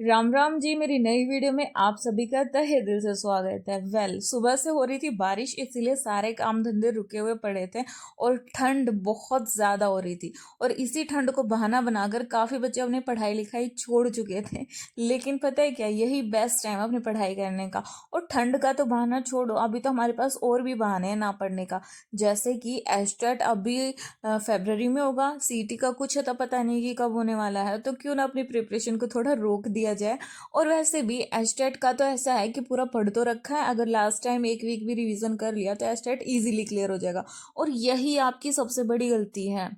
राम राम जी। मेरी नई वीडियो में आप सभी का तहे दिल से स्वागत है। सुबह से हो रही थी बारिश, इसीलिए सारे काम धंधे रुके हुए पड़े थे और ठंड बहुत ज्यादा हो रही थी। और इसी ठंड को बहाना बनाकर काफी बच्चे अपनी पढ़ाई लिखाई छोड़ चुके थे। लेकिन पता है क्या, यही बेस्ट टाइम है अपनी पढ़ाई करने का। और ठंड का तो बहाना छोड़ो, अभी तो हमारे पास और भी बहाने हैं ना पढ़ने का। जैसे कि एस्टेट अभी फरवरी में होगा, सीटी का कुछ है तो पता नहीं कि कब होने वाला है, तो क्यों ना अपनी प्रिपरेशन को थोड़ा रोक दिया जाए। और वैसे भी एस्टेट का तो ऐसा है कि पूरा पढ़ तो रखा है, अगर लास्ट टाइम एक वीक भी रिवीजन कर लिया तो एस्टेट इजीली क्लियर हो जाएगा। और यही आपकी सबसे बड़ी गलती है।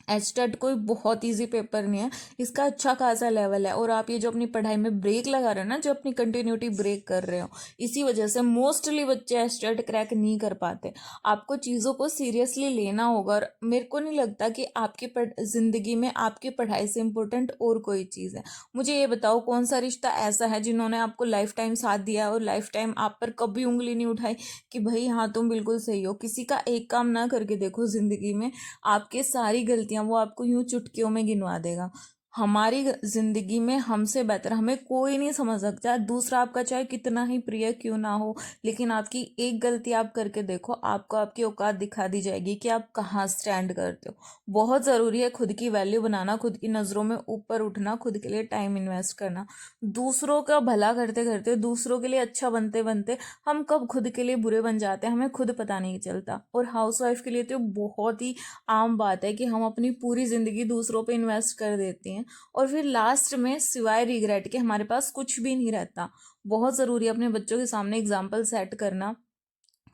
एचटेट कोई बहुत इजी पेपर नहीं है, इसका अच्छा खासा लेवल है। और आप ये जो अपनी पढ़ाई में ब्रेक लगा रहे हो ना, जो अपनी कंटिन्यूटी ब्रेक कर रहे हो, इसी वजह से मोस्टली बच्चे एचटेट क्रैक नहीं कर पाते। आपको चीज़ों को सीरियसली लेना होगा। और मेरे को नहीं लगता कि आपकी जिंदगी में आपकी पढ़ाई से इम्पोर्टेंट और कोई चीज़ है। मुझे ये बताओ, कौन सा रिश्ता ऐसा है जिन्होंने आपको लाइफ टाइम साथ दिया और लाइफ टाइम आप पर कभी उंगली नहीं उठाई कि भाई हाँ तुम बिल्कुल सही हो। किसी का एक काम ना करके देखो जिंदगी में, आपके सारी गलतियां वो आपको यूं चुटकियों में गिनवा देगा। हमारी जिंदगी में हमसे बेहतर हमें कोई नहीं समझ सकता, दूसरा आपका चाहे कितना ही प्रिय क्यों ना हो। लेकिन आपकी एक गलती आप करके देखो, आपको आपकी औकात दिखा दी जाएगी कि आप कहाँ स्टैंड करते हो। बहुत ज़रूरी है खुद की वैल्यू बनाना, खुद की नज़रों में ऊपर उठना, खुद के लिए टाइम इन्वेस्ट करना। दूसरों का भला करते करते, दूसरों के लिए अच्छा बनते बनते हम कब खुद के लिए बुरे बन जाते हैं हमें खुद पता नहीं चलता। और हाउसवाइफ के लिए तो बहुत ही आम बात है कि हम अपनी पूरी ज़िंदगी दूसरों पे इन्वेस्ट कर देती हैं और फिर लास्ट में सिवाय रिग्रेट के हमारे पास कुछ भी नहीं रहता। बहुत ज़रूरी है अपने बच्चों के सामने एग्जाम्पल सेट करना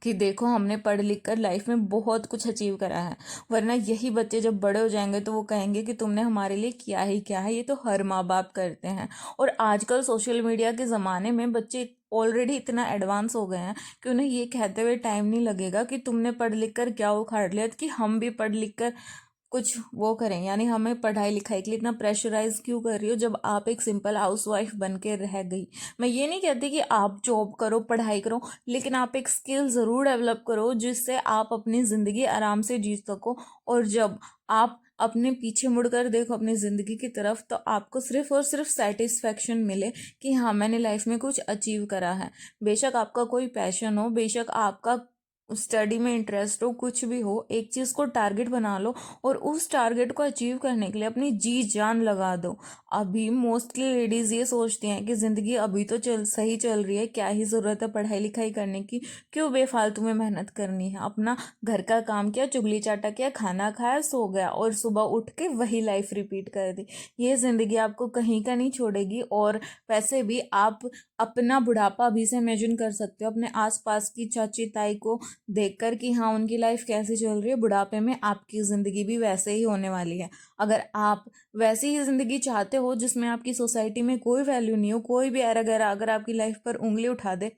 कि देखो हमने पढ़ लिख कर लाइफ में बहुत कुछ अचीव करा है। वरना यही बच्चे जब बड़े हो जाएंगे तो वो कहेंगे कि तुमने हमारे लिए किया ही क्या है। ये तो हर माँ बाप करते हैं। और आजकल सोशल मीडिया के ज़माने में बच्चे ऑलरेडी इतना एडवांस हो गए हैं कि उन्हें ये कहते हुए टाइम नहीं लगेगा कि तुमने पढ़ लिख कर क्या उखाड़ लिया, कि हम भी पढ़ लिख कर कुछ वो करें। यानी हमें पढ़ाई लिखाई के लिए इतना प्रेशराइज क्यों कर रही हो जब आप एक सिंपल हाउसवाइफ बन के रह गई। मैं ये नहीं कहती कि आप जॉब करो पढ़ाई करो, लेकिन आप एक स्किल ज़रूर डेवलप करो जिससे आप अपनी ज़िंदगी आराम से जी सको। और जब आप अपने पीछे मुड़कर देखो अपनी ज़िंदगी की तरफ, तो आपको सिर्फ और सिर्फ सेटिस्फेक्शन मिले कि हाँ मैंने लाइफ में कुछ अचीव करा है। बेशक आपका कोई पैशन हो, बेशक आपका स्टडी में इंटरेस्ट हो, कुछ भी हो, एक चीज़ को टारगेट बना लो और उस टारगेट को अचीव करने के लिए अपनी जी जान लगा दो। अभी मोस्टली लेडीज़ ये सोचती हैं कि ज़िंदगी अभी तो सही चल रही है, क्या ही ज़रूरत है पढ़ाई लिखाई करने की, क्यों बेफालतू में मेहनत करनी है। अपना घर का काम किया, चुगली चाटा किया, खाना खाया, सो गया और सुबह उठ के वही लाइफ रिपीट कर दी। ये ज़िंदगी आपको कहीं का नहीं छोड़ेगी। और वैसे भी आप अपना बुढ़ापा अभी से इमेजिन कर सकते हो अपने आसपास की चाची ताई को देखकर कि हाँ उनकी लाइफ कैसी चल रही है। बुढ़ापे में आपकी ज़िंदगी भी वैसे ही होने वाली है। अगर आप वैसी ही ज़िंदगी चाहते हो जिसमें आपकी सोसाइटी में कोई वैल्यू नहीं हो, कोई भी अगर आपकी लाइफ पर उंगली उठा दे,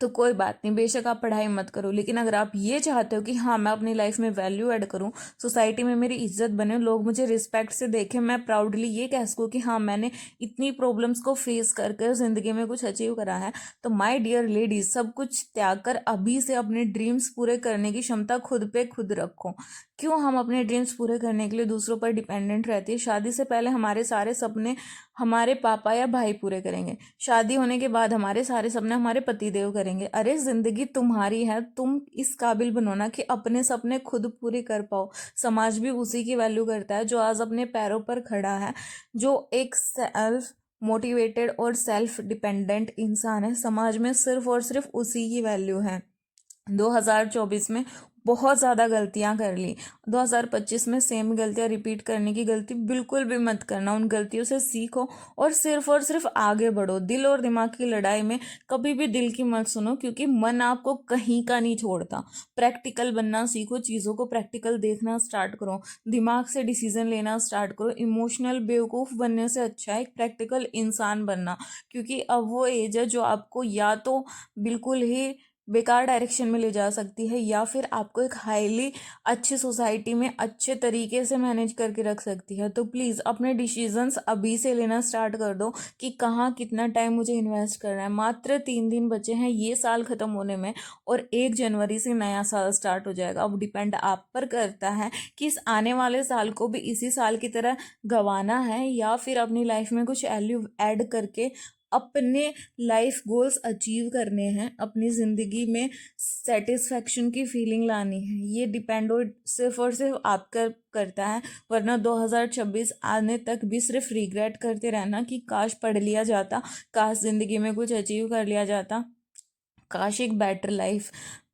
तो कोई बात नहीं, बेशक आप पढ़ाई मत करो। लेकिन अगर आप ये चाहते हो कि हाँ मैं अपनी लाइफ में वैल्यू ऐड करूँ, सोसाइटी में मेरी इज्जत बने, लोग मुझे रिस्पेक्ट से देखें, मैं प्राउडली ये कह सकूँ कि हाँ मैंने इतनी प्रॉब्लम्स को फेस करके ज़िंदगी में कुछ अचीव करा है, तो माय डियर लेडीज, सब कुछ त्याग कर अभी से अपने ड्रीम्स पूरे करने की क्षमता खुद पे खुद रखो। क्यों हम अपने ड्रीम्स पूरे करने के लिए दूसरों पर डिपेंडेंट रहती है। शादी से पहले हमारे सारे सपने हमारे पापा या भाई पूरे करेंगे, शादी होने के बाद हमारे सारे सपने हमारे पतिदेव करेंगे। अरे जिंदगी तुम्हारी है, तुम इस काबिल बनो ना कि अपने सपने खुद पूरे कर पाओ। समाज भी उसी की वैल्यू करता है जो आज अपने पैरों पर खड़ा है, जो एक सेल्फ मोटिवेटेड और सेल्फ डिपेंडेंट इंसान है। समाज में सिर्फ और सिर्फ उसी की वैल्यू है। 2024 में बहुत ज़्यादा गलतियां कर ली, 2025 में सेम गलतियां रिपीट करने की गलती बिल्कुल भी मत करना। उन गलतियों से सीखो और सिर्फ आगे बढ़ो। दिल और दिमाग की लड़ाई में कभी भी दिल की मत सुनो, क्योंकि मन आपको कहीं का नहीं छोड़ता। प्रैक्टिकल बनना सीखो, चीज़ों को प्रैक्टिकल देखना स्टार्ट करो, दिमाग से डिसीजन लेना स्टार्ट करो। इमोशनल बेवकूफ़ बनने से अच्छा है एक प्रैक्टिकल इंसान बनना, क्योंकि अब वो एज है जो आपको या तो बिल्कुल ही बेकार डायरेक्शन में ले जा सकती है, या फिर आपको एक हाईली अच्छी सोसाइटी में अच्छे तरीके से मैनेज करके रख सकती है। तो प्लीज़ अपने डिसीजंस अभी से लेना स्टार्ट कर दो कि कहाँ कितना टाइम मुझे इन्वेस्ट करना है। मात्र 3 दिन बचे हैं ये साल ख़त्म होने में, और 1 जनवरी से नया साल स्टार्ट हो जाएगा। अब डिपेंड आप पर करता है कि इस आने वाले साल को भी इसी साल की तरह गंवाना है, या फिर अपनी लाइफ में कुछ वैल्यू ऐड करके अपने लाइफ गोल्स अचीव करने हैं, अपनी ज़िंदगी में सेटिस्फैक्शन की फीलिंग लानी है। ये डिपेंड सिर्फ और सिर्फ आपका करता है। वरना 2026 आने तक भी सिर्फ रिग्रेट करते रहना कि काश पढ़ लिया जाता, काश ज़िंदगी में कुछ अचीव कर लिया जाता, काश एक बेटर लाइफ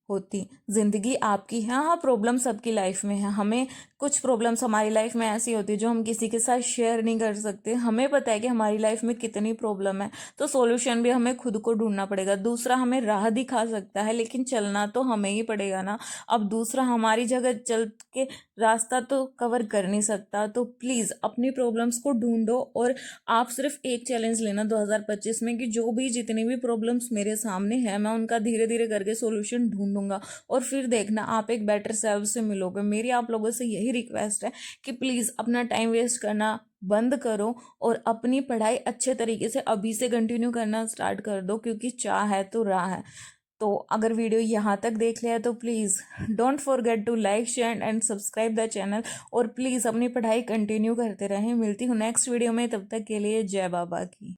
होती। ज़िंदगी आपकी है, हाँ प्रॉब्लम सबकी लाइफ में है। हमें कुछ प्रॉब्लम्स हमारी लाइफ में ऐसी होती है जो हम किसी के साथ शेयर नहीं कर सकते। हमें पता है कि हमारी लाइफ में कितनी प्रॉब्लम है, तो सॉल्यूशन भी हमें खुद को ढूंढना पड़ेगा। दूसरा हमें राह दिखा सकता है, लेकिन चलना तो हमें ही पड़ेगा ना। अब दूसरा हमारी जगह चल के रास्ता तो कवर कर नहीं सकता। तो प्लीज़ अपनी प्रॉब्लम्स को ढूंढो, और आप सिर्फ एक चैलेंज लेना 2025 में कि जो भी जितनी भी प्रॉब्लम्स मेरे सामने है, मैं उनका धीरे धीरे करके सॉल्यूशन ढूंढूंगा, और फिर देखना आप एक बेटर सेल्फ से मिलोगे। मेरी आप लोगों से यही रिक्वेस्ट है कि प्लीज़ अपना टाइम वेस्ट करना बंद करो, और अपनी पढ़ाई अच्छे तरीके से अभी से कंटिन्यू करना स्टार्ट कर दो, क्योंकि चाह है तो राह है। तो अगर वीडियो यहाँ तक देख लिया तो please don't forget to like share and subscribe the channel, और प्लीज़ अपनी पढ़ाई कंटिन्यू करते रहें। मिलती हूँ नेक्स्ट वीडियो में, तब तक के लिए जय बाबा की।